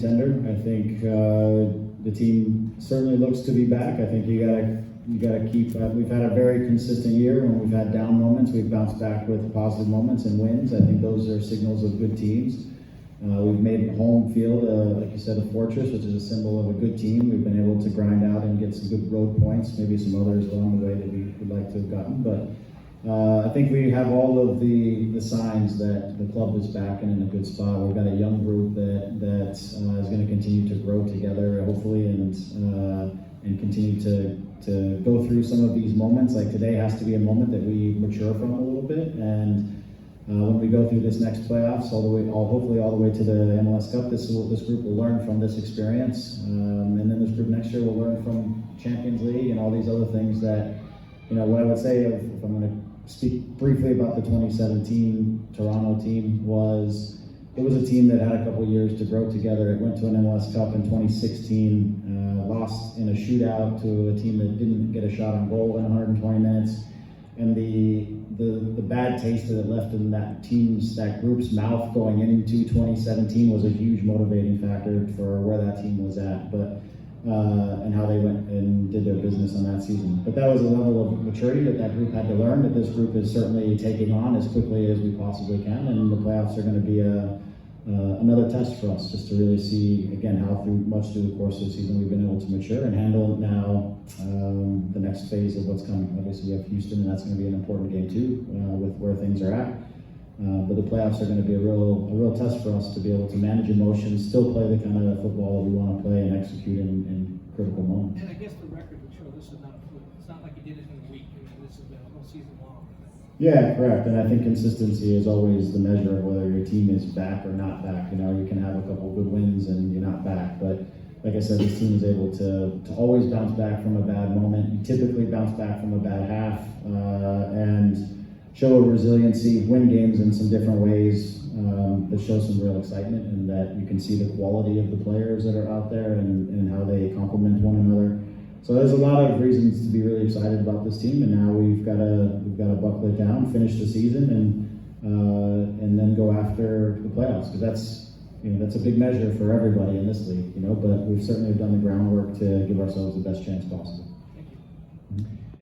contender. I think the team certainly looks to be back. I think you gotta keep. We've had a very consistent year. When we've had down moments, we've bounced back with positive moments and wins. I think those are signals of good teams. We've made home field, like you said, a fortress, which is a symbol of a good team. We've been able to grind out and get some good road points, maybe some others along the way that we would like to have gotten. But I think we have all of the signs that the club is back and in a good spot. We've got a young group that is going to continue to grow together, hopefully, and continue to go through some of these moments. Like today has to be a moment that we mature from a little bit, and when we go through this next playoffs, hopefully all the way to the MLS Cup, this group will learn from this experience, and then this group next year will learn from Champions League and all these other things that, what I would say, if I'm going to speak briefly about the 2017 Toronto team, it was a team that had a couple of years to grow together. It went to an MLS Cup in 2016, lost in a shootout to a team that didn't get a shot on goal in 120 minutes. And the bad taste that it left in that group's mouth going into 2017 was a huge motivating factor for where that team was at, and how they went and did their business on that season. But that was a level of maturity that group had to learn, that this group is certainly taking on as quickly as we possibly can, and the playoffs are going to be another test for us, just to really see, again, how much through the course of the season we've been able to mature and handle now the next phase of what's coming. Obviously, we have Houston, and that's going to be an important game too, with where things are at. But the playoffs are going to be a real test for us to be able to manage emotions, still play the kind of football that we want to play, and execute in critical moments. And I guess the record would show this is not a fluke. It's not like you did it in a week. This has been a whole season long. Yeah, correct. And I think consistency is always the measure of whether your team is back or not back. You can have a couple of good wins and you're not back. But like I said, this team is able to always bounce back from a bad moment. You typically bounce back from a bad half and show a resiliency, win games in some different ways, that show some real excitement, and that you can see the quality of the players that are out there and how they complement one another. So there's a lot of reasons to be really excited about this team, and now we've got to buckle it down, finish the season, and then go after the playoffs, because that's a big measure for everybody in this league, But we've certainly done the groundwork to give ourselves the best chance possible. Thank you.